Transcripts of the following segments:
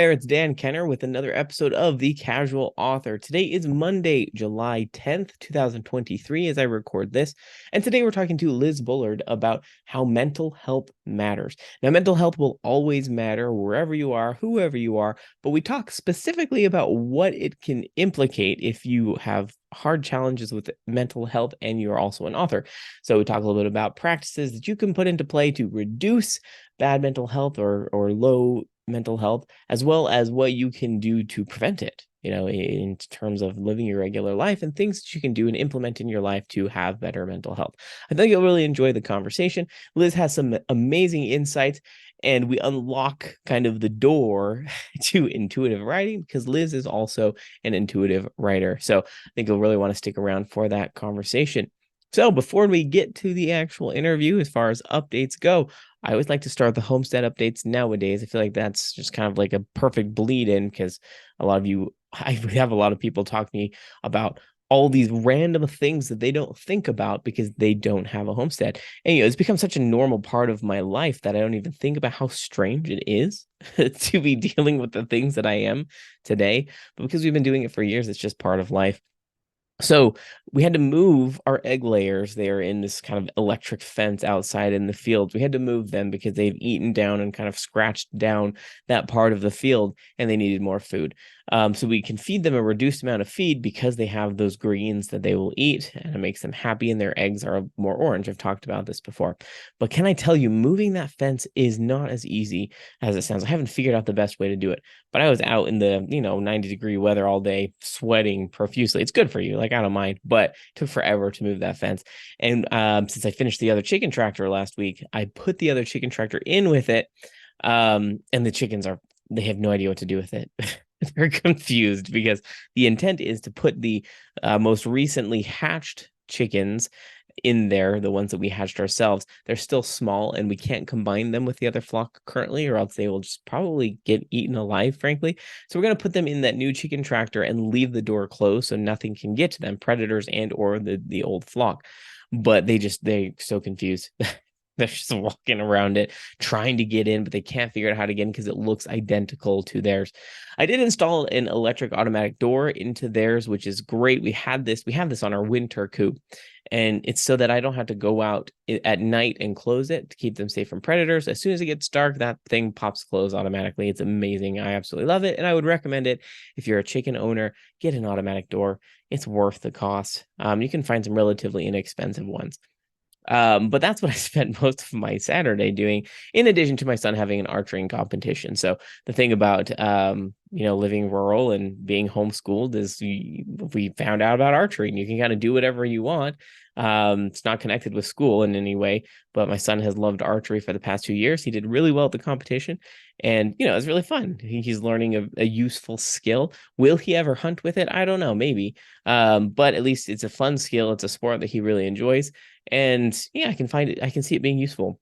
there, it's Dan Kenner with another episode of The Casual Author. Today is Monday, July 10th, 2023, as I record this. And today we're talking to Liz Bullard about how mental health matters. Now, mental health will always matter wherever you are, whoever you are, but we talk specifically about what it can implicate if you have hard challenges with mental health and you're also an author. So we talk a little bit about practices that you can put into play to reduce bad mental health or low mental health, as well as what you can do to prevent it, in terms of living your regular life and things that you can do and implement in your life to have better mental health. I think you'll really enjoy the conversation. Liz has some amazing insights, and we unlock kind of the door to intuitive writing because Liz is also an intuitive writer. So I think you'll really want to stick around for that conversation. So before we get to the actual interview, as far as updates go, I always like to start the homestead updates nowadays. I feel like that's just kind of like a perfect bleed in because I have a lot of people talk to me about all these random things that they don't think about because they don't have a homestead. And it's become such a normal part of my life that I don't even think about how strange it is to be dealing with the things that I am today. But because we've been doing it for years, it's just part of life. So we had to move our egg layers. They are in this kind of electric fence outside in the fields. We had to move them because they've eaten down and kind of scratched down that part of the field, and they needed more food. So we can feed them a reduced amount of feed because they have those greens that they will eat, and it makes them happy, and their eggs are more orange. I've talked about this before. But can I tell you, moving that fence is not as easy as it sounds. I haven't figured out the best way to do it, but I was out in the 90-degree weather all day, sweating profusely. It's good for you, like I don't mind, but it took forever to move that fence. And since I finished the other chicken tractor last week, I put the other chicken tractor in with it, and the chickens they have no idea what to do with it. They're confused because the intent is to put the most recently hatched chickens in there, the ones that we hatched ourselves. They're still small and we can't combine them with the other flock currently, or else they will just probably get eaten alive, frankly. So we're going to put them in that new chicken tractor and leave the door closed so nothing can get to them, predators and or the old flock. But they're so confused. They're just walking around it, trying to get in, but they can't figure out how to get in because it looks identical to theirs. I did install an electric automatic door into theirs, which is great. We have this on our winter coop, and it's so that I don't have to go out at night and close it to keep them safe from predators. As soon as it gets dark, that thing pops closed automatically. It's amazing. I absolutely love it, and I would recommend it if you're a chicken owner. Get an automatic door. It's worth the cost. You can find some relatively inexpensive ones. But that's what I spent most of my Saturday doing, in addition to my son having an archery competition. So the thing about, living rural and being homeschooled is we found out about archery, and you can kind of do whatever you want. It's not connected with school in any way, but my son has loved archery for the past 2 years. He did really well at the competition, and it was really fun. He's learning a useful skill. Will he ever hunt with it? I don't know, maybe. But at least it's a fun skill. It's a sport that he really enjoys. And yeah, I can see it being useful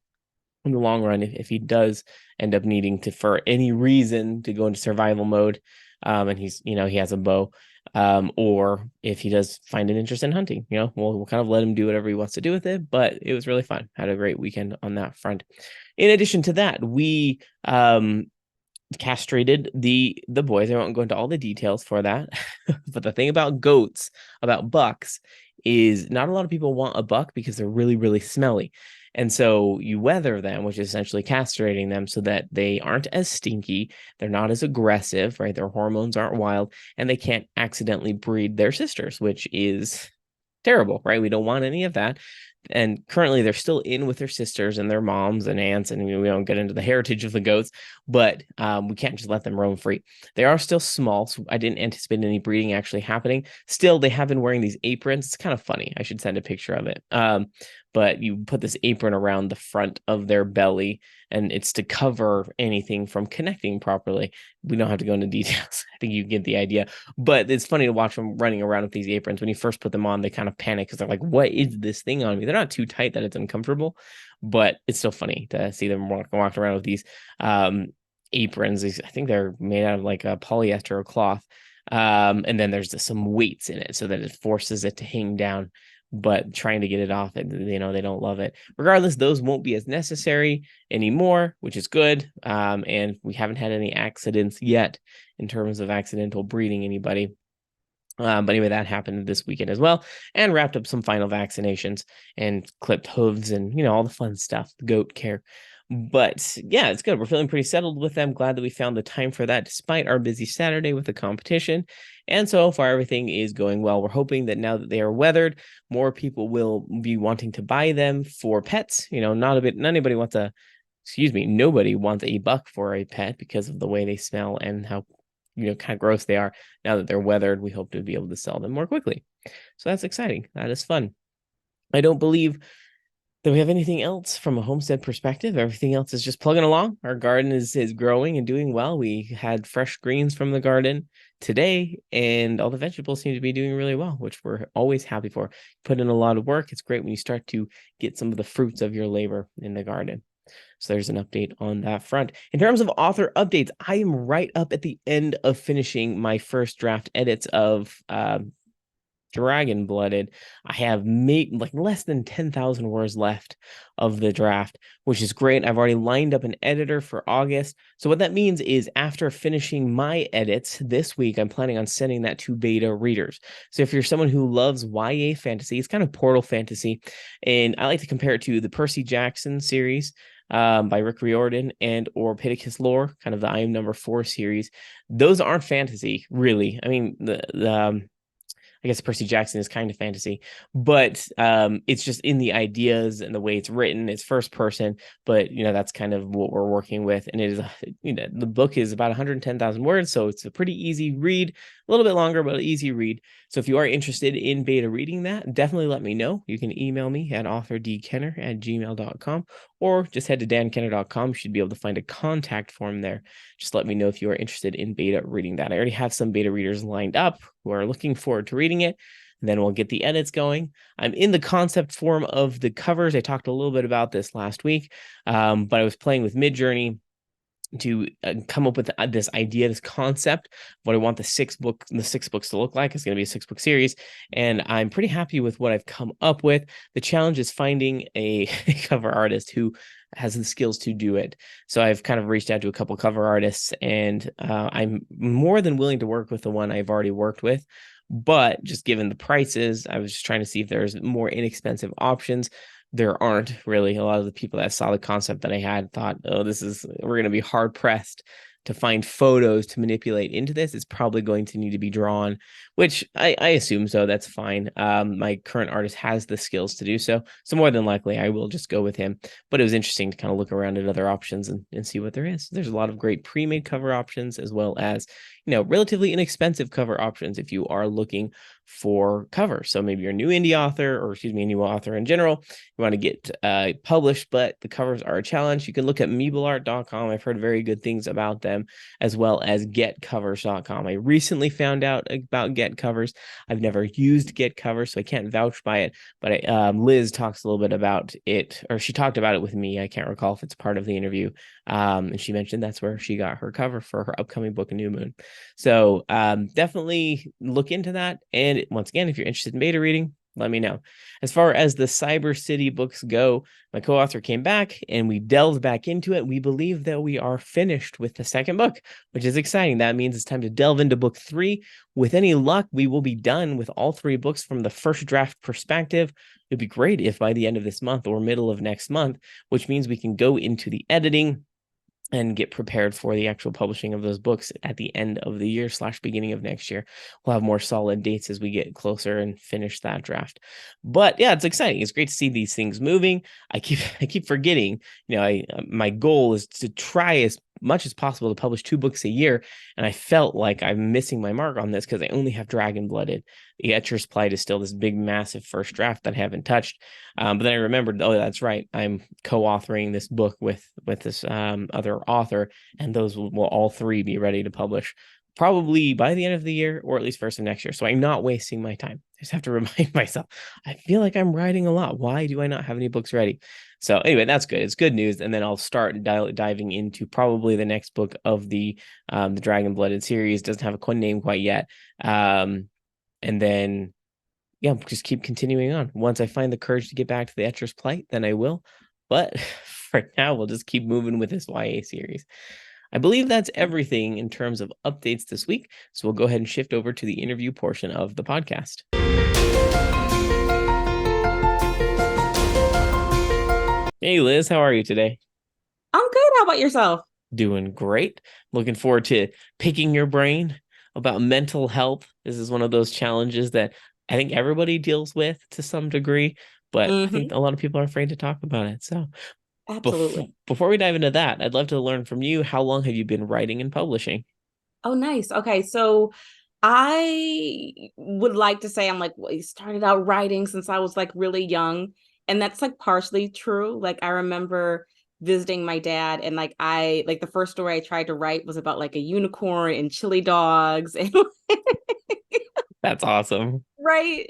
in the long run if he does end up needing to, for any reason, to go into survival mode, and he has a bow, or if he does find an interest in hunting, we'll kind of let him do whatever he wants to do with it. But it was really fun. Had a great weekend on that front. In addition to that, we castrated the boys. I won't go into all the details for that, but the thing about bucks is not a lot of people want a buck because they're really, really smelly. And so you weather them, which is essentially castrating them so that they aren't as stinky, they're not as aggressive, right? Their hormones aren't wild, and they can't accidentally breed their sisters, which is terrible, right? We don't want any of that. And currently they're still in with their sisters and their moms and aunts, and we don't get into the heritage of the goats, but we can't just let them roam free. They are still small, so I didn't anticipate any breeding actually happening. Still, they have been wearing these aprons. It's kind of funny. I should send a picture of it. But you put this apron around the front of their belly, and it's to cover anything from connecting properly. We don't have to go into details. I think you get the idea. But it's funny to watch them running around with these aprons. When you first put them on, they kind of panic because they're like, what is this thing on me? They're not too tight that it's uncomfortable, but it's still funny to see them walking around with these aprons. I think they're made out of like a polyester or cloth. And then there's some weights in it so that it forces it to hang down but trying to get it off, and they don't love it. Regardless, those won't be as necessary anymore, which is good. And we haven't had any accidents yet in terms of accidental breeding anybody. But anyway, that happened this weekend as well, and wrapped up some final vaccinations and clipped hooves and all the fun stuff, the goat care. But yeah, it's good. We're feeling pretty settled with them. Glad that we found the time for that despite our busy Saturday with the competition. And so far, everything is going well. We're hoping that now that they are weathered, more people will be wanting to buy them for pets. Nobody wants a buck for a pet because of the way they smell and how kind of gross they are. Now that they're weathered, we hope to be able to sell them more quickly. So that's exciting. That is fun. I don't believe that we have anything else from a homestead perspective. Everything else is just plugging along. Our garden is growing and doing well. We had fresh greens from the garden today, and all the vegetables seem to be doing really well, which we're always happy for. Put in a lot of work. It's great when you start to get some of the fruits of your labor in the garden. So there's an update on that front. In terms of author updates, I am right up at the end of finishing my first draft edits of Dragon Blooded. I have made less than 10,000 words left of the draft, which is great. I've already lined up an editor for August. So what that means is after finishing my edits this week, I'm planning on sending that to beta readers. So if you're someone who loves YA fantasy, it's kind of portal fantasy, and I like to compare it to the Percy Jackson series by Rick Riordan and or Pittacus Lore, kind of the I Am Number 4 series. Those aren't fantasy, really. I mean, I guess Percy Jackson is kind of fantasy, but it's just in the ideas and the way it's written. It's first person, but that's kind of what we're working with. And it is, the book is about 110,000 words, so it's a pretty easy read. A little bit longer, but easy read. So if you are interested in beta reading that, definitely let me know. You can email me at authordkenner@gmail.com or just head to dankenner.com. You should be able to find a contact form there. Just let me know if you are interested in beta reading that. I already have some beta readers lined up who are looking forward to reading it. And then we'll get the edits going. I'm in the concept form of the covers. I talked a little bit about this last week, but I was playing with Midjourney to come up with this idea, this concept, what I want the six books to look like. It's going to be a 6-book series, and I'm pretty happy with what I've come up with. The challenge is finding a cover artist who has the skills to do it. So I've kind of reached out to a couple cover artists, and I'm more than willing to work with the one I've already worked with. But just given the prices, I was just trying to see if there's more inexpensive options. There aren't really. A lot of the people that saw the concept that I had thought, oh, we're going to be hard pressed to find photos to manipulate into this. It's probably going to need to be drawn, which I assume so. That's fine. My current artist has the skills to do so. So more than likely, I will just go with him. But it was interesting to kind of look around at other options and see what there is. There's a lot of great pre-made cover options, as well as relatively inexpensive cover options if you are looking for cover. So maybe you're a new indie author, or a new author in general, you want to get published, but the covers are a challenge. You can look at mebullard.com. I've heard very good things about them, as well as getcovers.com. I recently found out about Get Covers. I've never used Get Covers, so I can't vouch by it, but Liz talks a little bit about it, or she talked about it with me. I can't recall if it's part of the interview. And she mentioned that's where she got her cover for her upcoming book, New Moon. So definitely look into that. And once again, if you're interested in beta reading, let me know. As far as the Cyber City books go, my co-author came back and we delved back into it. We believe that we are finished with the second book, which is exciting. That means it's time to delve into book 3. With any luck, we will be done with all 3 books from the first draft perspective. It'd be great if by the end of this month or middle of next month, which means we can go into the editing and get prepared for the actual publishing of those books at the end of the year / beginning of next year. We'll have more solid dates as we get closer and finish that draft. But yeah, it's exciting. It's great to see these things moving. I keep forgetting, my goal is to try as much as possible to publish 2 books a year. And I felt like I'm missing my mark on this because I only have Dragon Blooded. The Etcher's Plight is still this big, massive first draft that I haven't touched. But then I remembered, oh, that's right. I'm co-authoring this book with this other author, and those will all 3 be ready to publish probably by the end of the year, or at least first of next year. So I'm not wasting my time. I just have to remind myself, I feel like I'm writing a lot. Why do I not have any books ready? So anyway, that's good. It's good news. And then I'll start diving into probably the next book of the Dragon Blooded series. Doesn't have a name quite yet. And then yeah, just keep continuing on. Once I find the courage to get back to the Etcher's Plight, then I will. But for now, we'll just keep moving with this YA series. I believe that's everything in terms of updates this week. So we'll go ahead and shift over to the interview portion of the podcast. Hey, Liz, how are you today? I'm good. How about yourself? Doing great. Looking forward to picking your brain about mental health. This is one of those challenges that I think everybody deals with to some degree, but I think Hmm. a lot of people are afraid to talk about it. So Absolutely. before we dive into that, I'd love to learn from you. How long have you been writing and publishing? Oh, nice. Okay, so I would like to say I'm like well, started out writing since I was like really young, and that's like partially true. Like I remember visiting my dad, and like I like the first story I tried to write was about like a unicorn and chili dogs, and That's awesome. right,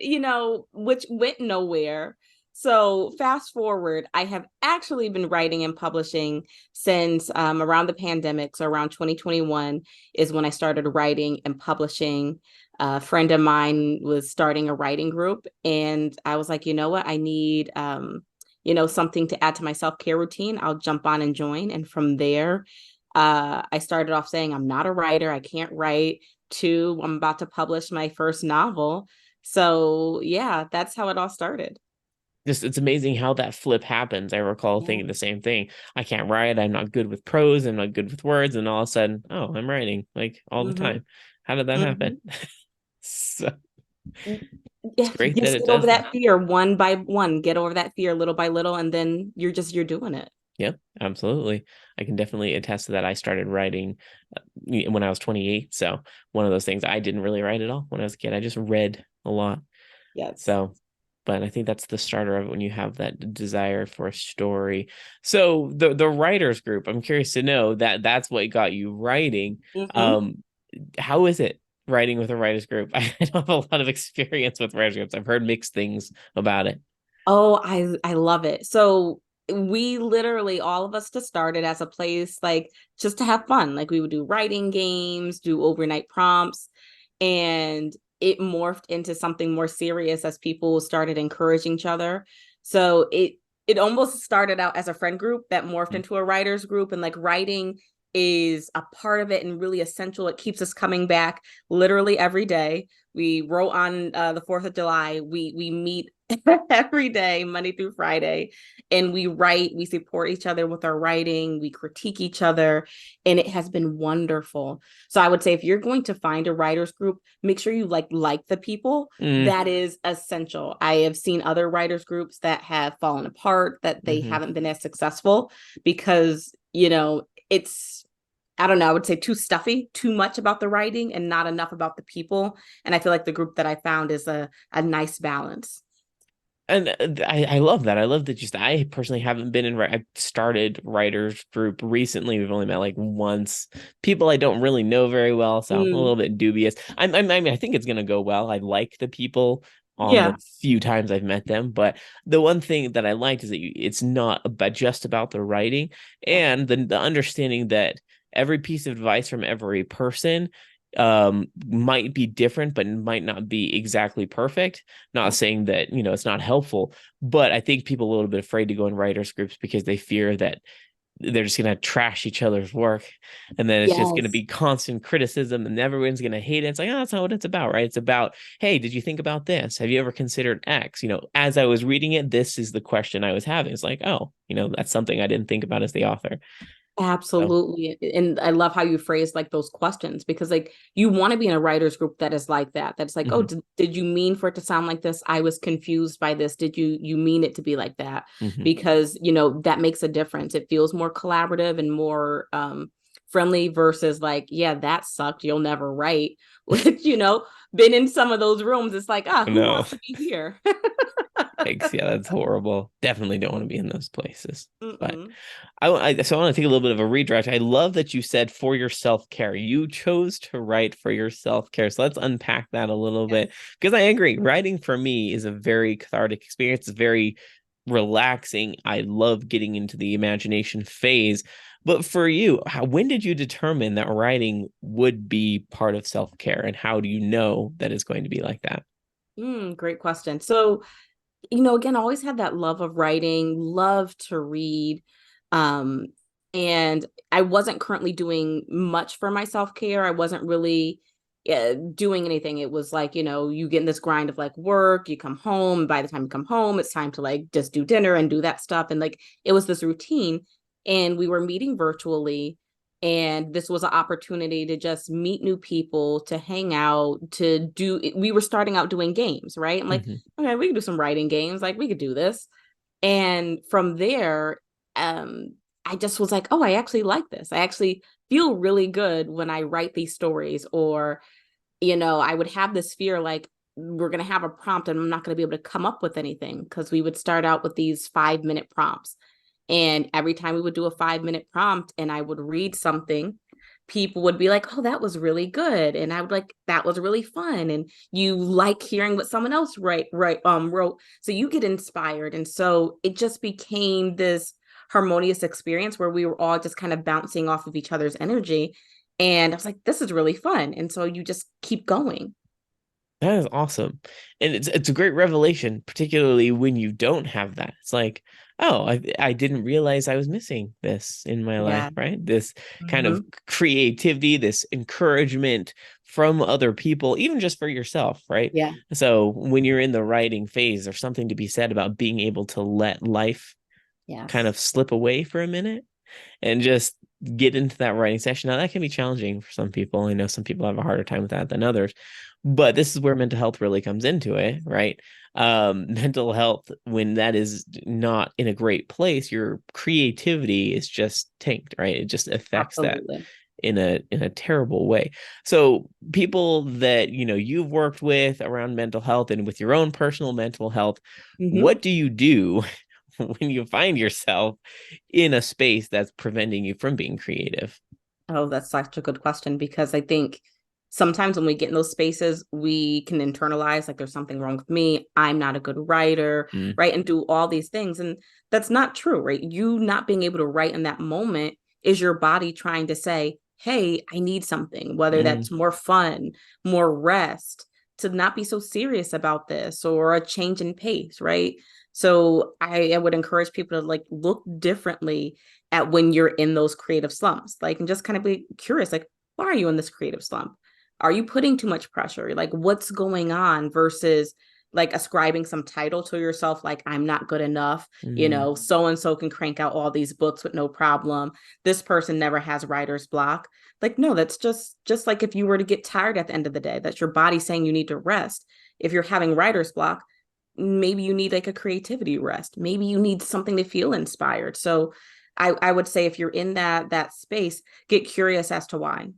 which went nowhere. So fast forward, I have actually been writing and publishing since around the pandemic. So around 2021 is when I started writing and publishing. A friend of mine was starting a writing group, and I was like, you know what, I need something to add to my self-care routine. I'll jump on and join. And from there, I started off saying I'm not a writer, I can't write. Two, I'm about to publish my first novel. So yeah, that's how it all started. Just it's amazing how that flip happens. I recall thinking the Yes. same thing. I can't write. I'm not good with prose. I'm not good with words. And all of a sudden, oh, I'm writing like all the Mm-hmm. time. How did that happen? Mm-hmm. So it's Yeah, great that just it get over does that. that fear one by one. Get over that fear little by little, and then you're doing it. Yep, absolutely. I can definitely attest to that. I started writing when I was 28. So one of those things I didn't really write at all when I was a kid. I just read a lot. Yes. So, but I think that's the starter of it when you have that desire for a story. So the writers group, I'm curious to know that that's what got you writing. Mm-hmm. Um, how is it writing with a writers group? I don't have a lot of experience with writers groups. I've heard mixed things about it. Oh, I love it. So we literally all of us just started as a place like just to have fun. Like we would do writing games, do overnight prompts, and it morphed into something more serious as people started encouraging each other. So it almost started out as a friend group that morphed into a writers group, and like writing is a part of it and really essential. It keeps us coming back literally every day. We wrote on the 4th of July. We meet every day, Monday through Friday, and we write, we support each other with our writing, we critique each other, and it has been wonderful. So I would say if you're going to find a writers group, make sure you like the people. Mm, That is essential. I have seen other writers groups that have fallen apart, that they hmm. haven't been as successful because, it's I don't know, I would say too stuffy, too much about the writing and not enough about the people. And I feel like the group that I found is a nice balance. And I love that. I love that just I personally haven't been in. I started writers group recently. We've only met like once. People I don't really know very well, so I'm a Mm, little bit dubious. I mean, I think it's gonna go well. I like the people on the yeah. few times I've met them, but the one thing that I liked is that it's not about just about the writing Yeah. and the understanding that every piece of advice from every person might be different but might not be exactly perfect. Not Yeah. saying that it's not helpful, but I think people are a little bit afraid to go in writers groups because they fear that they're just going to trash each other's work, and then it's just going to Yes. be constant criticism and everyone's going to hate it. It's like, oh, that's not what it's about, right? It's about, hey, did you think about this? Have you ever considered X? As I was reading it, this is the question I was having. It's like, oh, that's something I didn't think about as the author. So Absolutely. And I love how you phrase like those questions because like you want to be in a writers group that is like that. That's like, oh, mhm, did you mean for it to sound like this? I was confused by this. Did you mean it to be like that? mhm. Because, that makes a difference. It feels more collaborative and more friendly versus like, yeah, that sucked. You'll never write. Which, been in some of those rooms. It's like, who No. wants to be here? Yikes, yeah, that's horrible. Definitely don't want to be in those places. But Mm-mm. so I want to take a little bit of a redirect. I love that you said for your self-care. You chose to write for your self-care. So let's unpack that a little Yes. bit because I agree. Writing for me is a very cathartic experience. It's very relaxing. I love getting into the imagination phase. But for you, when did you determine that writing would be part of self-care, and how do you know that it's going to be like that? Great question. So, again, I always had that love of writing, love to read. Um, and I wasn't currently doing much for my self-care. I wasn't really doing anything. It was like, you get in this grind of like work, you come home. And by the time you come home, it's time to like just do dinner and do that stuff. And like it was this routine. And we were meeting virtually. And this was an opportunity to just meet new people, to hang out, we were starting out doing games, right? I'm like, Hmm. okay, we could do some writing games. Like we could do this. And from there, I just was like, oh, I actually like this. I actually feel really good when I write these stories. Or, I would have this fear like, we're going to have a prompt and I'm not going to be able to come up with anything, because we would start out with these 5-minute prompts. And every time we would do a 5-minute prompt and I would read something, people would be like, oh, that was really good. And I would like, that was really fun. And you like hearing what someone else wrote. So you get inspired. And so it just became this harmonious experience where we were all just kind of bouncing off of each other's energy. And I was like, this is really fun. And so you just keep going. That is awesome. And it's a great revelation, particularly when you don't have that. It's like, oh, I didn't realize I was missing this in my life, Yeah. right? This kind of Hmm. creativity, this encouragement from other people, even just for yourself, right? Yeah. So when you're in the writing phase, there's something to be said about being able to let life kind Yes. of slip away for a minute and just get into that writing session. Now, that can be challenging for some people. I know some people have a harder time with that than others, but this is where mental health really comes into it, right? Mental health, when that is not in a great place, your creativity is just tanked, right? It just affects that Absolutely. in a terrible way. So people that you've worked with around mental health and with your own personal mental health, Hmm. what do you do when you find yourself in a space that's preventing you from being creative? Oh, that's such a good question, because I think sometimes when we get in those spaces, we can internalize like there's something wrong with me. I'm not a good writer, Mm, right? And do all these things. And that's not true, right? You not being able to write in that moment is your body trying to say, hey, I need something, whether mm. that's more fun, more rest, to not be so serious about this, or a change in pace, right? So I would encourage people to like look differently at when you're in those creative slumps, like, and just kind of be curious, like, why are you in this creative slump? Are you putting too much pressure? Like, what's going on, versus like ascribing some title to yourself, like, I'm not good enough, Mm. so and so can crank out all these books with no problem. This person never has writer's block. Like, no, that's just like if you were to get tired at the end of the day, that's your body saying you need to rest. If you're having writer's block, maybe you need like a creativity rest. Maybe you need something to feel inspired. So I would say if you're in that space, get curious as to why.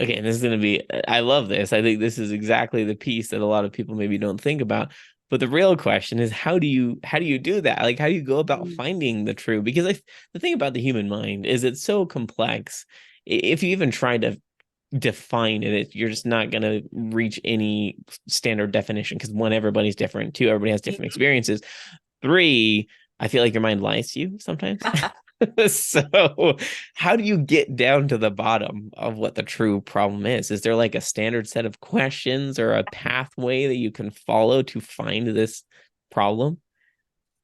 Okay, and this is going to be, I love this. I think this is exactly the piece that a lot of people maybe don't think about. But the real question is, how do you do that? Like, how do you go about Mm. finding the true? Because the thing about the human mind is it's so complex. If you even try to define it, you're just not going to reach any standard definition because one, everybody's different. Two, everybody has different Mhm. experiences. Three, I feel like your mind lies to you sometimes. So, how do you get down to the bottom of what the true problem is? Is there like a standard set of questions or a pathway that you can follow to find this problem?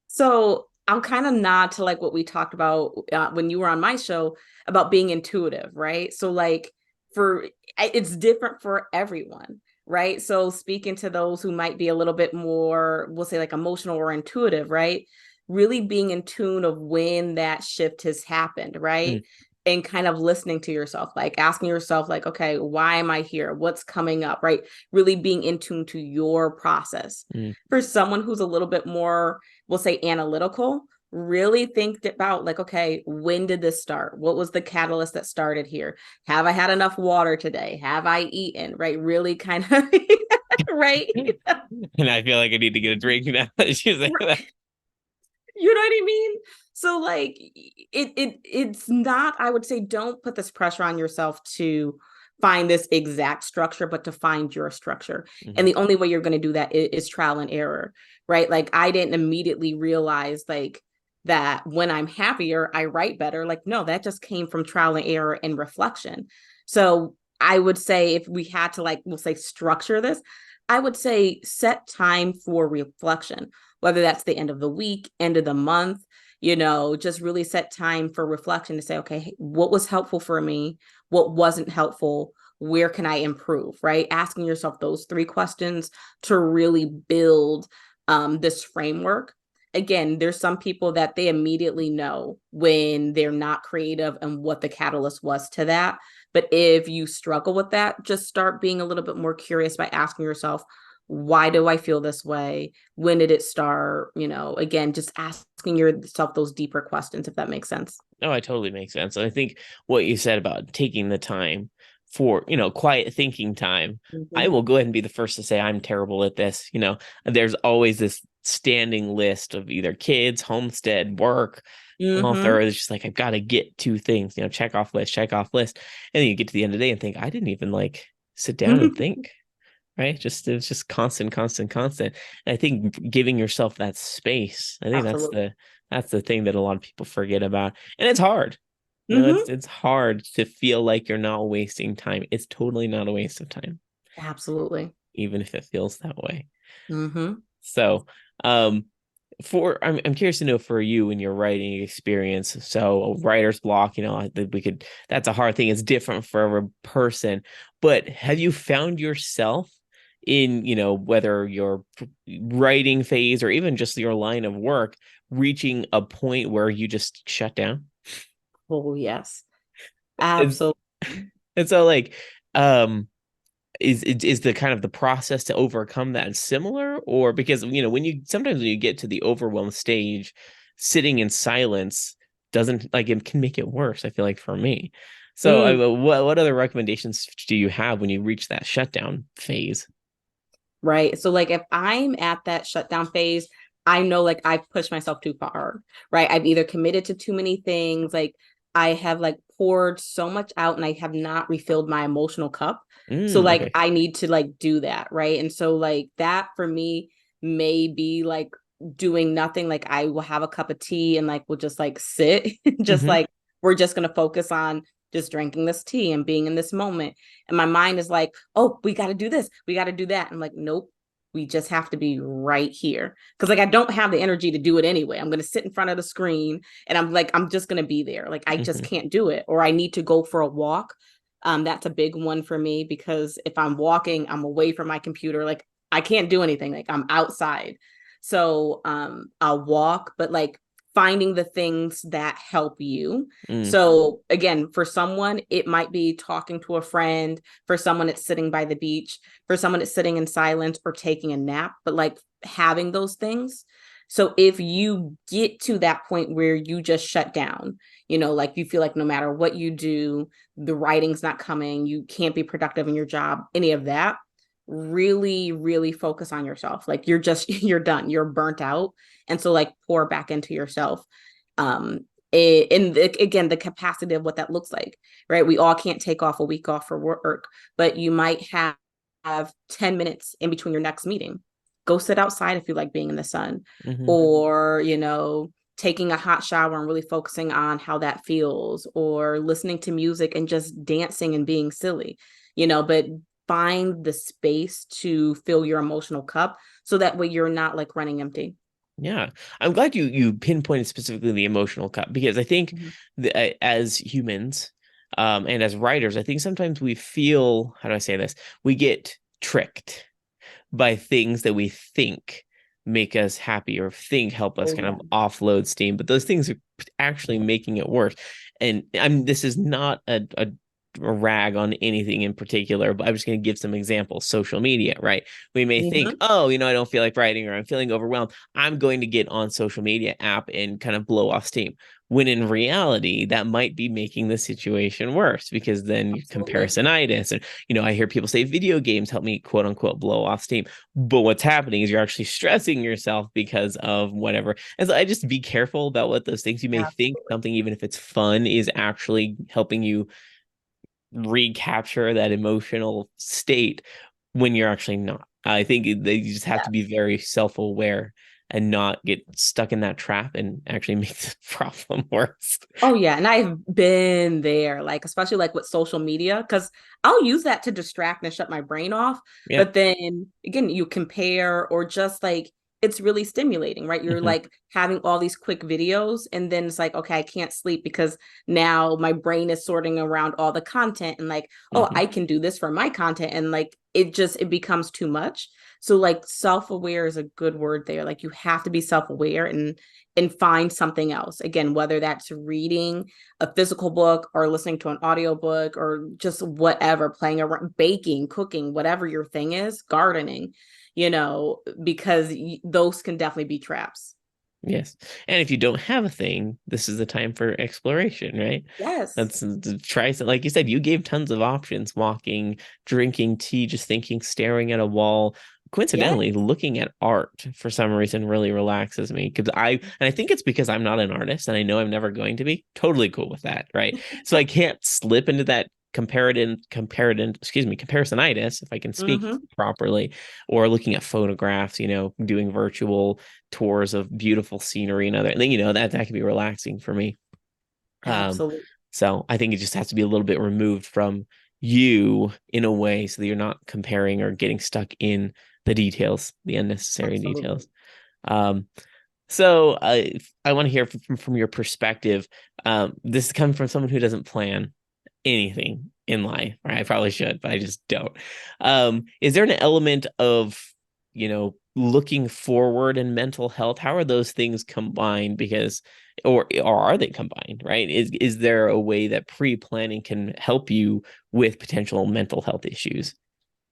So I'll kind of nod to like what we talked about when you were on my show about being intuitive, right? So like for it's different for everyone, right? So speaking to those who might be a little bit more, we'll say like emotional or intuitive, right? Really being in tune of when that shift has happened, right? Mm, And kind of listening to yourself, like asking yourself, like, okay, why am I here? What's coming up, right? Really being in tune to your process. mm. For someone who's a little bit more, we'll say, analytical, really think about like, okay, when did this start? What was the catalyst that started here? Have I had enough water today? Have I eaten? Right? Really kind of right. And I feel like I need to get a drink now that you say that. You know what I mean? So like it's not, I would say, don't put this pressure on yourself to find this exact structure, but to find your structure. And Mhm. the only way you're going to do that is trial and error, right? Like I didn't immediately realize like that when I'm happier, I write better. Like, no, that just came from trial and error and reflection. So I would say if we had to like, we'll say structure this, I would say set time for reflection, whether that's the end of the week, end of the month, just really set time for reflection to say, okay, what was helpful for me? What wasn't helpful? Where can I improve? Right? Asking yourself those three questions to really build this framework. Again, there's some people that they immediately know when they're not creative and what the catalyst was to that. But if you struggle with that, just start being a little bit more curious by asking yourself, why do I feel this way? When did it start? Again, just asking yourself those deeper questions, if that makes sense. No, it totally makes sense. And I think what you said about taking the time for, quiet thinking time, I Mm-hmm. will go ahead and be the first to say I'm terrible at this. There's always this standing list of either kids, homestead, work, Mm-hmm. author. It's just like, I've got to get two things, check off list, check off list. And then you get to the end of the day and think, I didn't even like sit down and think. Right. It was just constant, constant, constant. And I think giving yourself that space, I think Absolutely. that's the thing that a lot of people forget about. And it's hard. Mm-hmm. It's hard to feel like you're not wasting time. It's totally not a waste of time, Absolutely. even if it feels that way. Mm-hmm. So, um, I'm curious to know for you in your writing experience. So a writer's block, that's a hard thing. It's different for every person. But have you found yourself in, whether your writing phase or even just your line of work reaching a point where you just shut down? Oh, yes. And, Absolutely. and so like, um, is the kind of the process to overcome that similar, or because when you sometimes when you get to the overwhelmed stage, sitting in silence doesn't, like, it can make it worse, I feel like, for me. So Mm, what other recommendations do you have when you reach that shutdown phase? right. So like if I'm at that shutdown phase, I know like I've pushed myself too far, right? I've either committed to too many things, like I have like poured so much out and I have not refilled my emotional cup. So like Okay. I need to like do that, right? And so like that for me may be like doing nothing. Like I will have a cup of tea and like we'll just like sit, just Mm-hmm. like we're just gonna focus on just drinking this tea and being in this moment. And my mind is like, oh, we got to do this. We got to do that. I'm like, nope, we just have to be right here. Cause like, I don't have the energy to do it anyway. I'm going to sit in front of the screen and I'm like, I'm just going to be there. Like, I just Mm-hmm. can't do it. Or I need to go for a walk. That's a big one for me because if I'm walking, I'm away from my computer. Like, I can't do anything. Like, I'm outside. So I'll walk, but like finding the things that help you. Mm. So again, for someone, it might be talking to a friend. For someone, it's sitting by the beach. For someone, it's sitting in silence or taking a nap, but like having those things. So if you get to that point where you just shut down, like you feel like no matter what you do, the writing's not coming, you can't be productive in your job, any of that, really, really focus on yourself. Like you're done, you're burnt out. And so like pour back into yourself. Um, again, the capacity of what that looks like, right? We all can't take off a week off for work, but you might have 10 minutes in between your next meeting. Go sit outside if you like being in the sun, Mm-hmm. or, taking a hot shower and really focusing on how that feels, or listening to music and just dancing and being silly, but find the space to fill your emotional cup so that way you're not like running empty. Yeah, I'm glad you pinpointed specifically the emotional cut, because I think Mhm. as humans, and as writers, I think sometimes we feel, how do I say this? We get tricked by things that we think make us happy or think help us Oh, kind yeah. of offload steam, but those things are actually making it worse. And this is not a rag on anything in particular, but I'm just going to give some examples. Social media, right? We may think, Mhm. oh, I don't feel like writing, or I'm feeling overwhelmed, I'm going to get on social media app and kind of blow off steam. When in reality, that might be making the situation worse, because then you Absolutely. comparisonitis. And, I hear people say video games help me, quote unquote, blow off steam. But what's happening is you're actually stressing yourself because of whatever. And so I just be careful about what those things you may think Absolutely. something, even if it's fun, is actually helping you recapture that emotional state when you're actually not. I think that you just have to be Yes. very self-aware and not get stuck in that trap and actually make the problem worse. Oh yeah, and I've been there, like especially like with social media, because I'll use that to distract and shut my brain off. Yeah. But then again, you compare or just like it's really stimulating, right? You're Hmm. like having all these quick videos, and then it's like, okay, I can't sleep because now my brain is sorting around all the content and like, oh, Hmm. I can do this for my content, and like it becomes too much. So like self-aware is a good word there. Like you have to be self-aware and find something else. Again, whether that's reading a physical book or listening to an audiobook or just whatever, playing around, baking, cooking, whatever your thing is, gardening, because those can definitely be traps. Yes. And if you don't have a thing, this is the time for exploration, right? Yes. That's to try some, like you said, you gave tons of options: walking, drinking tea, just thinking, staring at a wall. Yeah. Coincidentally, looking at art for some reason really relaxes me because I think it's because I'm not an artist and I know I'm never going to be. Totally cool with that, right? So I can't slip into that comparisonitis, if I can speak Mm-hmm. properly, or looking at photographs, doing virtual tours of beautiful scenery and other, and then that can be relaxing for me. Um, Absolutely. so I think it just has to be a little bit removed from you in a way so that you're not comparing or getting stuck in the details, the unnecessary details. Absolutely. Um, so I want to hear from your perspective. This is coming from someone who doesn't plan anything in life, right? I probably should, but I just don't. Is there an element of, looking forward and mental health? How are those things combined? Because, or are they combined, right? Is there a way that pre-planning can help you with potential mental health issues?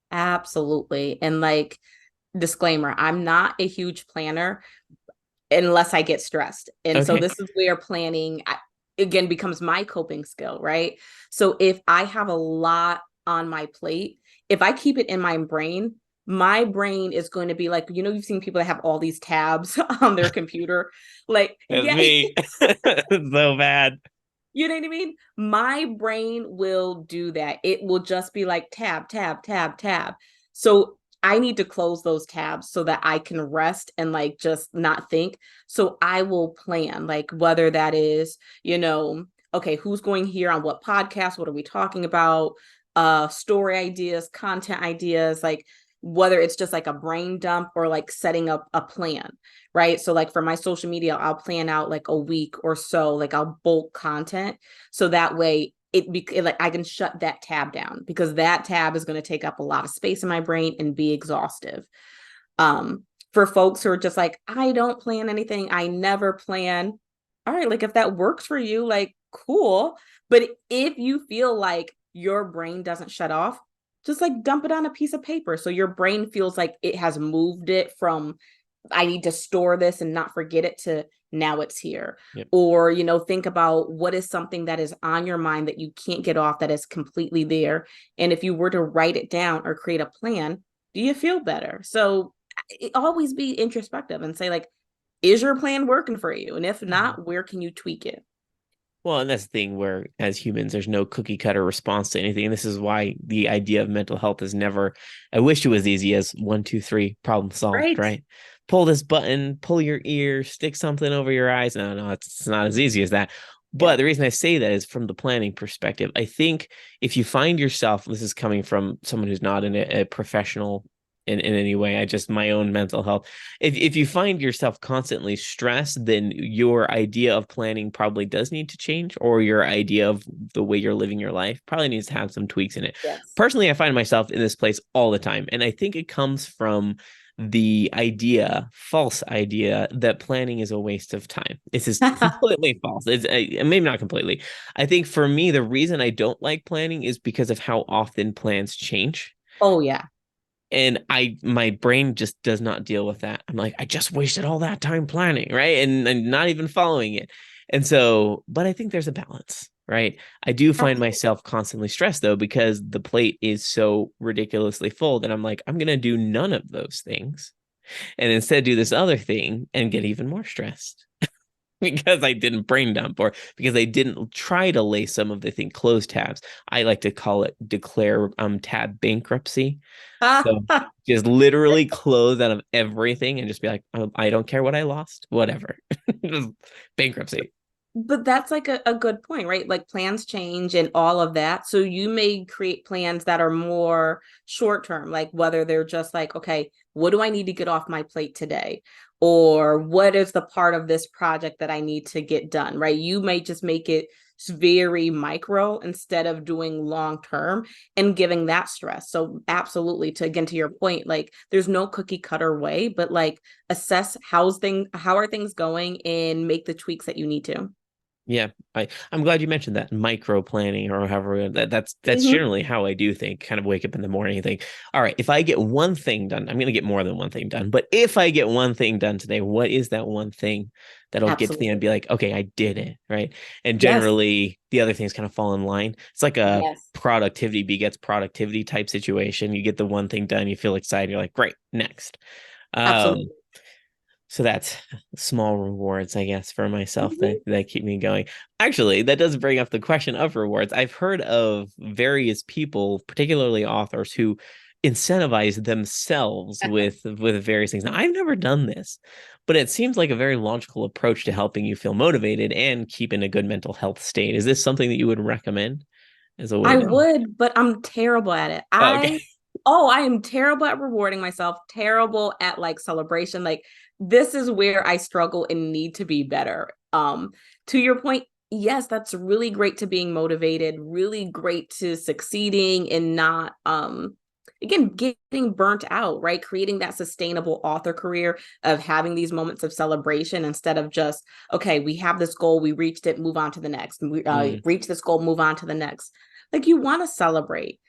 Absolutely. And like, disclaimer, I'm not a huge planner unless I get stressed. And so Okay. this is where planning again becomes my coping skill, right? So if I have a lot on my plate, if I keep it in my brain is going to be like, you've seen people that have all these tabs on their computer. Like, That's yeah, me. So bad. you know what I mean? My brain will do that. It will just be like tab, tab, tab, tab. So I need to close those tabs so that I can rest and like just not think. So I will plan, like whether that is, okay, who's going here on what podcast? What are we talking about? Story ideas, content ideas, like whether it's just like a brain dump or like setting up a plan, right? So like for my social media, I'll plan out like a week or so, like I'll bulk content so that way like I can shut that tab down because that tab is going to take up a lot of space in my brain and be exhaustive. For folks who are just like, I don't plan anything, I never plan. All right, like if that works for you, like cool. But if you feel like your brain doesn't shut off, just like dump it on a piece of paper so your brain feels like it has moved it from I need to store this and not forget it to now it's here. Yep. Or, think about what is something that is on your mind that you can't get off that is completely there. And if you were to write it down or create a plan, do you feel better? So always be introspective and say, like, is your plan working for you? And if Mhm. not, where can you tweak it? Well, and that's the thing where, as humans, there's no cookie cutter response to anything. And this is why the idea of mental health is never, I wish it was easy as one, two, three, problem solved, Right. right? Pull this button, pull your ear, stick something over your eyes. No, no, it's not as easy as that. But Yeah. the reason I say that is from the planning perspective. I think if you find yourself, this is coming from someone who's not in a professional in any way, I just my own mental health. If you find yourself constantly stressed, then your idea of planning probably does need to change, or your idea of the way you're living your life probably needs to have some tweaks in it. Yes. Personally, I find myself in this place all the time, and I think it comes from the false idea, that planning is a waste of time. This is completely false. It's maybe not completely. I think for me, the reason I don't like planning is because of how often plans change, Oh, yeah. and my brain just does not deal with that. I'm like, I just wasted all that time planning, right? And not even following it. And so, but I think there's a balance, right? I do find Absolutely. myself constantly stressed though, because the plate is so ridiculously full that I'm like, I'm gonna do none of those things and instead do this other thing and get even more stressed. because I didn't brain dump or because I didn't try to lay some of the thing close tabs. I like to call it declare tab bankruptcy. So just literally close out of everything and just be like, oh, I don't care what I lost, whatever. Just bankruptcy. But that's like a good point, right? Like plans change and all of that. So you may create plans that are more short term, like whether they're just like, okay, what do I need to get off my plate today? Or what is the part of this project that I need to get done, right? You may just make it very micro instead of doing long term and giving that stress. So absolutely, to again to your point, like there's no cookie cutter way, but like assess how are things going and make the tweaks that you need to. Yeah, I'm glad you mentioned that micro planning or however that's Mm-hmm. generally how I do think. Kind of wake up in the morning and think, all right, if I get one thing done, I'm gonna get more than one thing done. But if I get one thing done today, what is that one thing that'll get to the end and Absolutely. be like, okay, I did it, right? And Yes. generally the other things kind of fall in line. It's like a Yes. productivity begets productivity type situation. You get the one thing done, you feel excited, you're like, great, next. Um, Absolutely. so that's small rewards, I guess, for myself Mhm. that keep me going. Actually, that does bring up the question of rewards. I've heard of various people, particularly authors, who incentivize themselves with various things. Now, I've never done this, but it seems like a very logical approach to helping you feel motivated and keep in a good mental health state. Is this something that you would recommend as a way I to? would, but I'm terrible at it. Oh, okay. I am terrible at rewarding myself, terrible at like celebration. Like this is where I struggle and need to be better. To your point, yes, that's really great to being motivated, really great to succeeding and not again getting burnt out, right? Creating that sustainable author career of having these moments of celebration instead of just, okay, we have this goal, we reached it, move on to the next. We Mm, reach this goal, move on to the next. Like you want to celebrate.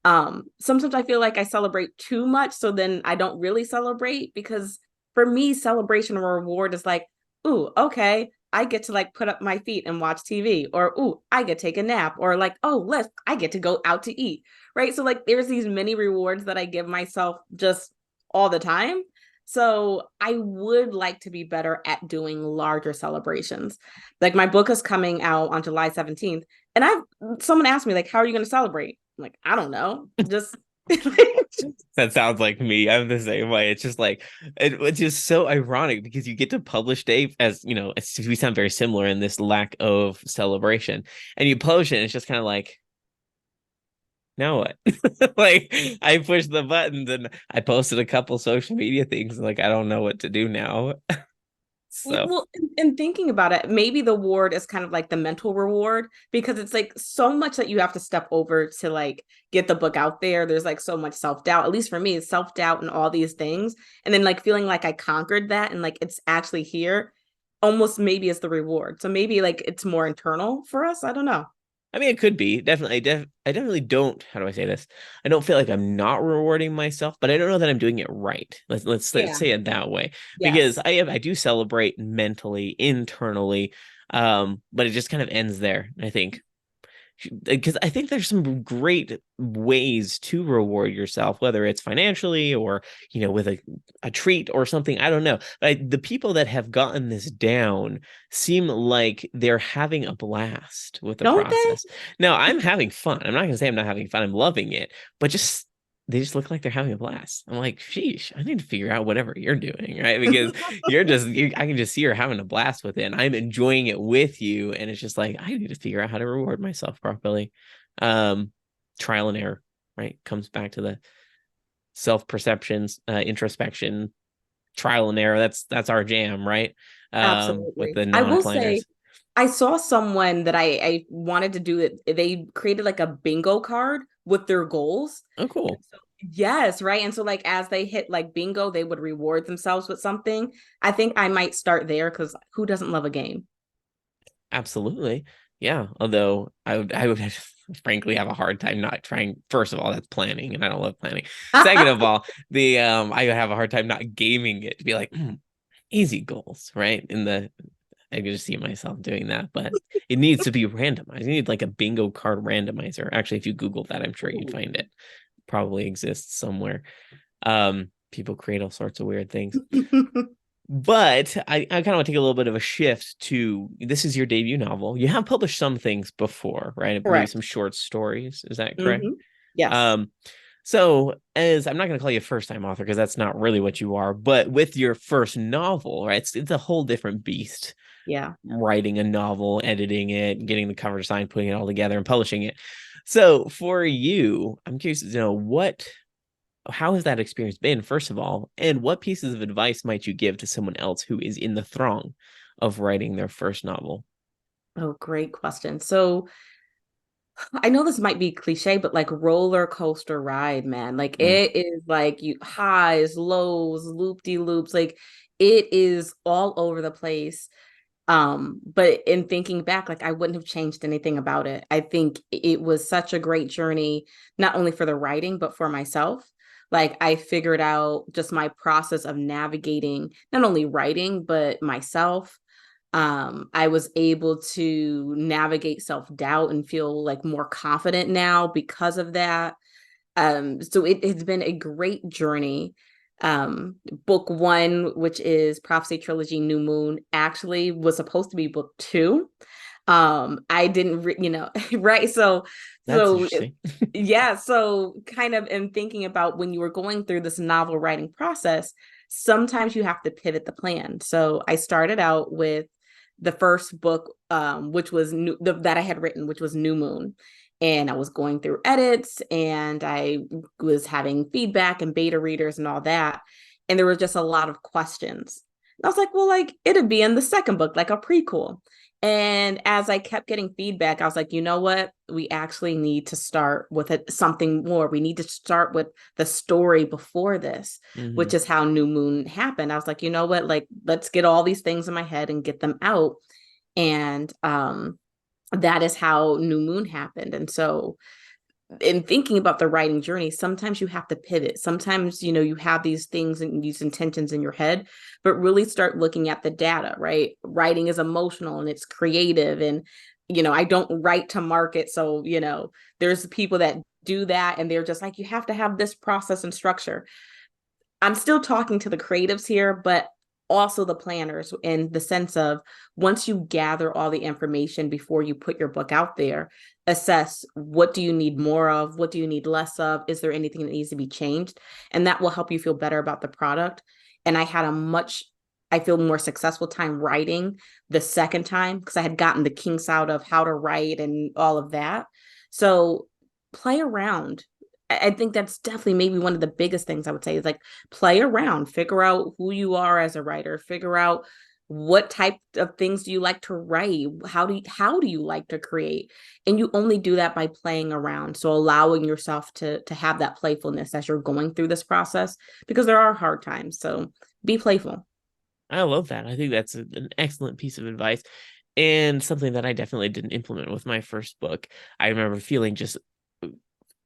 Sometimes I feel like I celebrate too much, so then I don't really celebrate because for me, celebration or reward is like, ooh, okay, I get to like put up my feet and watch TV, or ooh, I get to take a nap, or like, oh, I get to go out to eat, right? So like, there's these many rewards that I give myself just all the time. So I would like to be better at doing larger celebrations. Like my book is coming out on July 17th, and someone asked me like, how are you going to celebrate? I'm like, I don't know, just that sounds like me. I'm the same way. It's just like it's just so ironic because you get to publish day as you know, we sound very similar in this lack of celebration, and you publish it, and it's just kind of like, now what? Like I pushed the buttons and I posted a couple social media things, like I don't know what to do now. So well, and thinking about it, maybe the reward is kind of like the mental reward because it's like so much that you have to step over to like get the book out there. There's like so much self-doubt, at least for me, it's self-doubt and all these things. And then like feeling like I conquered that and like it's actually here almost maybe is the reward. So maybe like it's more internal for us. I don't know. I mean, it could be definitely. I definitely don't. How do I say this? I don't feel like I'm not rewarding myself, but I don't know that I'm doing it right. Let's Yeah. say it that way because Yes. I do celebrate mentally, internally, but it just kind of ends there. I think because I think there's some great ways to reward yourself, whether it's financially or with a treat or something. I don't know. But the people that have gotten this down seem like they're having a blast with the Don't they? process. Now, I'm having fun. I'm not gonna say I'm not having fun. I'm loving it, but just they just look like they're having a blast. I'm like, sheesh, I need to figure out whatever you're doing, right? Because I can just see you're having a blast with it, and I'm enjoying it with you. And it's just like, I need to figure out how to reward myself properly. Um, Trial and error, right? Comes back to the self perceptions, introspection, trial and error. That's our jam, right? With Absolutely. the I will say non-planners. I saw someone that I wanted to do it. They created like a bingo card with their goals. Oh, And cool. so, yes, right. And so like as they hit like bingo, they would reward themselves with something. I think I might start there because who doesn't love a game? Absolutely. Yeah. Although I would frankly have a hard time not trying. First of all, that's planning, and I don't love planning. Second of all, the I would have a hard time not gaming it to be like, easy goals, right? I could just see myself doing that, but it needs to be randomized. You need like a bingo card randomizer. Actually, if you Google that, I'm sure you'd find it. Probably exists somewhere. People create all sorts of weird things. But I kind of want to take a little bit of a shift to this is your debut novel. You have published some things before, right? Maybe some Correct. short stories. Is that correct? Hmm. Yes. Um, so as I'm not going to call you a first time author because that's not really what you are, but with your first novel, right? It's a whole different beast. Yeah. Writing a novel, editing it, getting the cover design, putting it all together, and publishing it. So for you, I'm curious to know how has that experience been, first of all, and what pieces of advice might you give to someone else who is in the throng of writing their first novel? Oh, great question. So I know this might be cliche, but like roller coaster ride, man. Like Mm, it is like you highs, lows, loop de loops. Like it is all over the place. But in thinking back, like I wouldn't have changed anything about it. I think it was such a great journey, not only for the writing, but for myself. Like I figured out just my process of navigating not only writing, but myself. I was able to navigate self-doubt and feel like more confident now because of that. So it has been a great journey. Book one, which is Prophecy Trilogy New Moon, actually was supposed to be book two. I didn't, right? that's So interesting. yeah, so kind of in thinking about when you were going through this novel writing process, sometimes you have to pivot the plan. So I started out with the first book, which was that I had written, which was New Moon. And I was going through edits and I was having feedback and beta readers and all that. And there were just a lot of questions. And I was like, well, like it'd be in the second book, like a prequel. And as I kept getting feedback, I was like, you know what? We actually need to start with something more. We need to start with the story before this, which Hmm. is how New Moon happened. I was like, you know what? Like, let's get all these things in my head and get them out. And that is how New Moon happened. And so in thinking about the writing journey, sometimes you have to pivot. Sometimes, you have these things and these intentions in your head, but really start looking at the data, right? Writing is emotional and it's creative. And, I don't write to market. So, there's people that do that and they're just like, you have to have this process and structure. I'm still talking to the creatives here, but also the planners in the sense of once you gather all the information before you put your book out there, assess what do you need more of, what do you need less of, is there anything that needs to be changed? And that will help you feel better about the product. And I feel more successful time writing the second time because I had gotten the kinks out of how to write and all of that. So play around. I think that's definitely maybe one of the biggest things I would say is like play around, figure out who you are as a writer, figure out what type of things do you like to write, how do you like to create, and you only do that by playing around. So allowing yourself to have that playfulness as you're going through this process because there are hard times. So be playful. I love that. I think that's an excellent piece of advice and something that I definitely didn't implement with my first book. I remember feeling just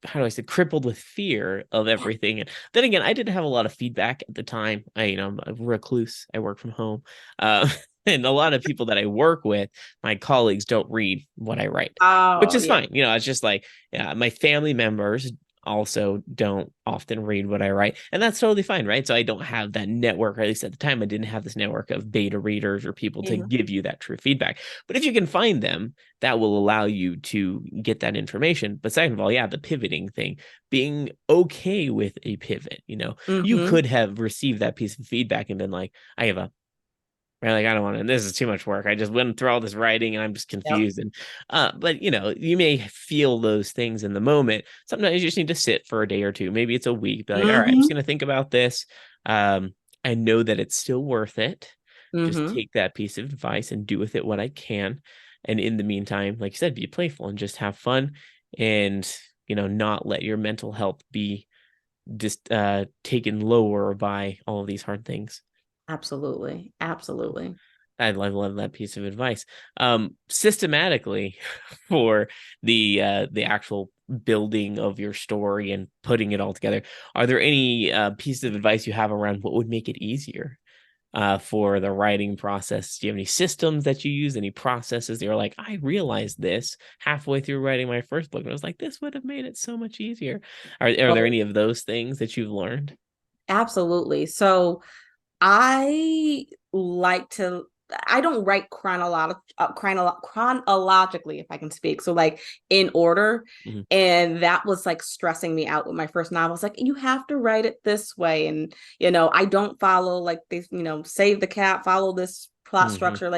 how do I say crippled with fear of everything. And then again, I didn't have a lot of feedback at the time. I'm a recluse. I work from home. And a lot of people that I work with, my colleagues don't read what I write, which Oh is yeah. fine. It's just like my family members also don't often read what I write, and that's totally fine, right? So I don't have that network, or at least at the time, I didn't have this network of beta readers or people to Yeah. give you that true feedback. But if you can find them, that will allow you to get that information. But second of all, yeah, the pivoting thing, being okay with a pivot. You Mm-hmm. could have received that piece of feedback and been like, I have a right, like I don't want to. This is too much work. I just went through all this writing and I'm just Yep. confused. And but you may feel those things in the moment. Sometimes you just need to sit for a day or two. Maybe it's a week. Be like, all right, I'm just Mm-hmm. gonna think about this. I know that it's still worth it. Just Mm-hmm. take that piece of advice and do with it what I can. And in the meantime, like you said, be playful and just have fun and not let your mental health be just taken lower by all of these hard things. Absolutely. Absolutely. I love that piece of advice. Systematically for the actual building of your story and putting it all together, are there any pieces of advice you have around what would make it easier for the writing process? Do you have any systems that you use, any processes that you're like, I realized this halfway through writing my first book, and I was like, this would have made it so much easier. Are there Oh, any of those things that you've learned? absolutely. So I like to, I don't write chronologically, if I can speak. So like in order. Mhm. And that was like stressing me out with my first novel. It's like, you have to write it this way. And, I don't follow like this, save the cat, follow this plot Mhm. structure.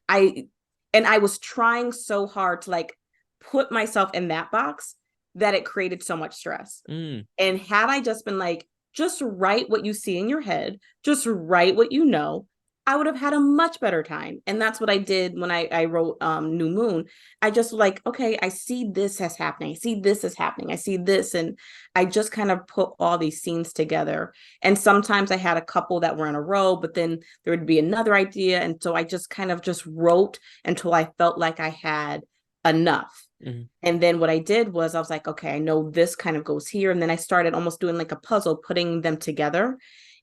I, and I was trying so hard to like put myself in that box that it created so much stress. Mm. And had I just been like, just write what you see in your head, just write what you know, I would have had a much better time. And that's what I did when I wrote New Moon. I just like, okay, I see this as happening. I see this is happening. I see this. And I just kind of put all these scenes together. And sometimes I had a couple that were in a row, but then there would be another idea. And so I just kind of just wrote until I felt like I had enough. Mhm. And then what I did was I was like, okay, I know this kind of goes here. And then I started almost doing like a puzzle, putting them together.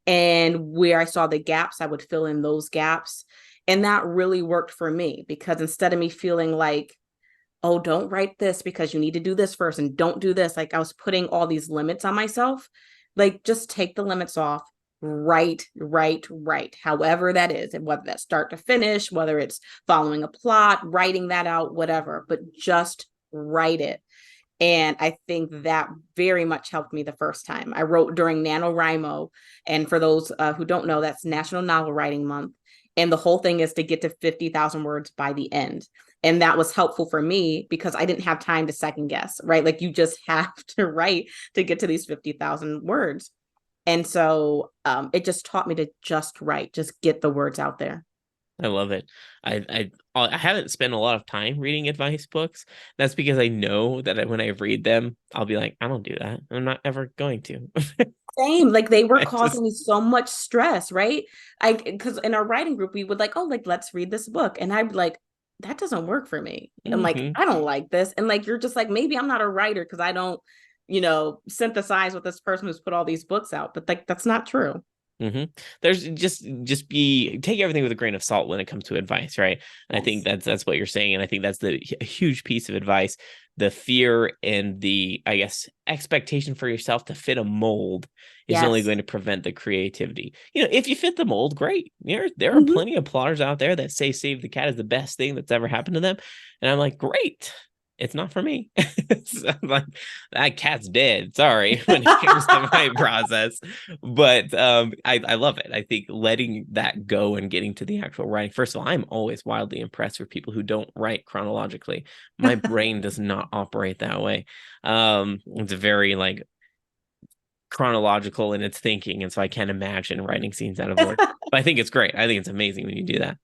And where I saw the gaps, I would fill in those gaps. And that really worked for me because instead of me feeling like, oh, don't write this because you need to do this first and don't do this, like I was putting all these limits on myself, like just take the limits off. Write, however that is, and whether that's start to finish, whether it's following a plot, writing that out, whatever, but just write it. And I think that very much helped me the first time. I wrote during NaNoWriMo. And for those who don't know, that's National Novel Writing Month. And the whole thing is to get to 50,000 words by the end. And that was helpful for me because I didn't have time to second guess, right? Like you just have to write to get to these 50,000 words. And so it just taught me to just write, just get the words out there. I love it. I haven't spent a lot of time reading advice books. That's because I know that when I read them, I'll be like, I don't do that. I'm not ever going to. Same, like they were I just, causing me so much stress, right? Because in our writing group, we would like, oh, like let's read this book. And I'd be like, that doesn't work for me. And like, Mhm. I don't like this. And like, you're just like, maybe I'm not a writer because I don't, synthesize with this person who's put all these books out. But like, that's not true. Hmm. There's just be take everything with a grain of salt when it comes to advice, right? And I think Yes. that's what you're saying, and I think that's a huge piece of advice. The fear and the, I guess, expectation for yourself to fit a mold is only Yes. going to prevent the creativity. If you fit the mold, great. There are Mhm. plenty of plotters out there that say save the cat is the best thing that's ever happened to them, and I'm like, great. It's not for me. So I'm like, that cat's dead. Sorry, when it comes to my process, but I love it. I think letting that go and getting to the actual writing. First of all, I'm always wildly impressed with people who don't write chronologically. My brain does not operate that way. It's very like chronological in its thinking, and so I can't imagine writing scenes out of order. But I think it's great. I think it's amazing when you do that.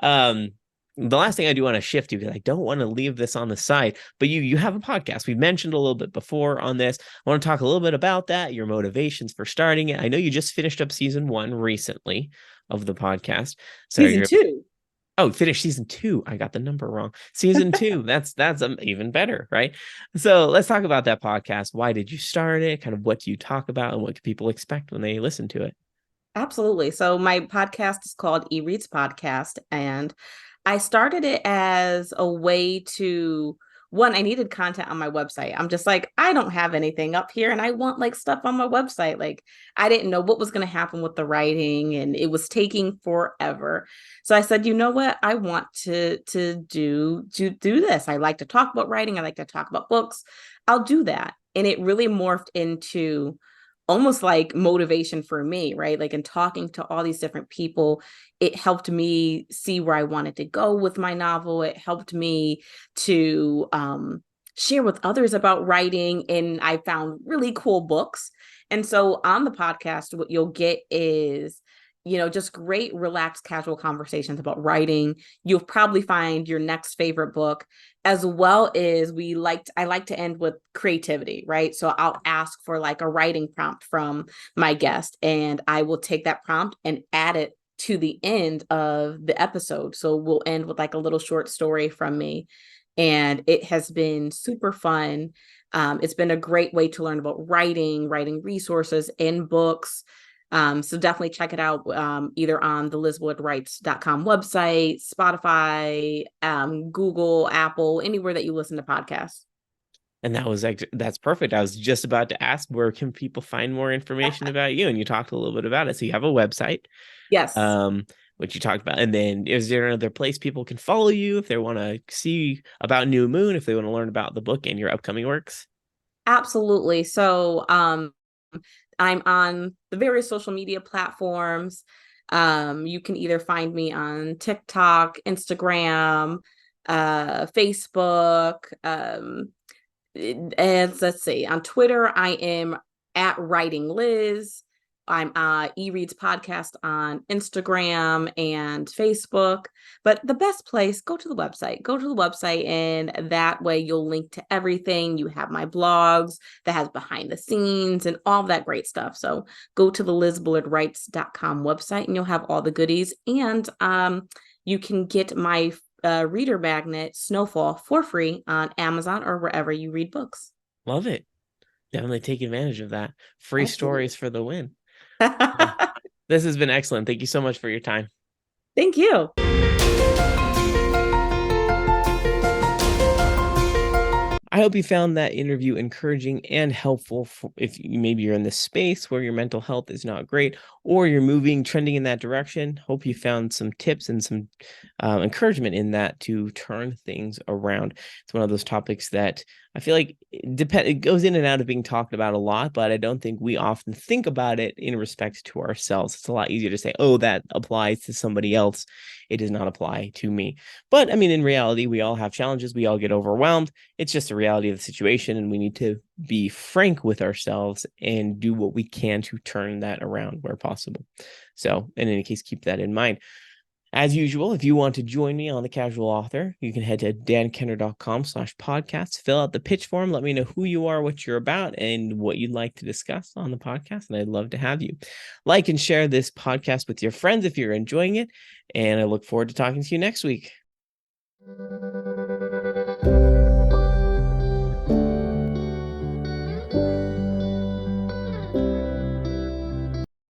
Um, the last thing I do want to shift to, because I don't want to leave this on the side, but you have a podcast. We mentioned a little bit before on this. I want to talk a little bit about that, your motivations for starting it. I know you just finished up season 1 recently of the podcast. So Season you're two. finished season 2. I got the number wrong. Season 2. That's even better, right? So let's talk about that podcast. Why did you start it? Kind of what do you talk about, and what can people expect when they listen to it? Absolutely. So my podcast is called E-Reads Podcast, and I started it as a way to one, I needed content on my website. I'm just like, I don't have anything up here and I want like stuff on my website. Like I didn't know what was going to happen with the writing and it was taking forever. So I said, you know what? I want to do this. I like to talk about writing. I like to talk about books. I'll do that. And it really morphed into almost like motivation for me, right? Like in talking to all these different people, it helped me see where I wanted to go with my novel. It helped me to share with others about writing, and I found really cool books. And so on the podcast, what you'll get is just great, relaxed, casual conversations about writing. You'll probably find your next favorite book, as well as I like to end with creativity, right? So I'll ask for like a writing prompt from my guest, and I will take that prompt and add it to the end of the episode. So we'll end with like a little short story from me. And it has been super fun. It's been a great way to learn about writing resources and books. So definitely check it out either on the lizwooldwrites.com website, Spotify, Google, Apple, anywhere that you listen to podcasts. And that's perfect. I was just about to ask, where can people find more information about you? And you talked a little bit about it. So you have a website, Yes. which you talked about. And then is there another place people can follow you if they want to see about New Moon, if they want to learn about the book and your upcoming works? Absolutely. So I'm on the various social media platforms. You can either find me on TikTok, Instagram, Facebook, and let's see, on Twitter, I am at Writing Liz. I'm eReads podcast on Instagram and Facebook. But the best place, go to the website. Go to the website, and that way you'll link to everything. You have my blogs that has behind the scenes and all that great stuff. So go to the LizBullardWrites.com website, and you'll have all the goodies. And you can get my reader magnet Snowfall for free on Amazon or wherever you read books. Love it. Definitely take advantage of that. Free Absolutely. stories for the win. Well, this has been excellent. Thank you so much for your time. Thank you. I hope you found that interview encouraging and helpful if maybe you're in this space where your mental health is not great, or you're trending in that direction. Hope you found some tips and some encouragement in that to turn things around. It's one of those topics that I feel like it goes in and out of being talked about a lot, but I don't think we often think about it in respect to ourselves. It's a lot easier to say, oh, that applies to somebody else. It does not apply to me. But I mean, in reality, we all have challenges. We all get overwhelmed. It's just a reality of the situation, and we need to be frank with ourselves and do what we can to turn that around where possible. So in any case, keep that in mind. As usual, if you want to join me on The Casual Author, you can head to dankenner.com/podcasts, fill out the pitch form, let me know who you are, what you're about, and what you'd like to discuss on the podcast, and I'd love to have you. Like and share this podcast with your friends if you're enjoying it, and I look forward to talking to you next week.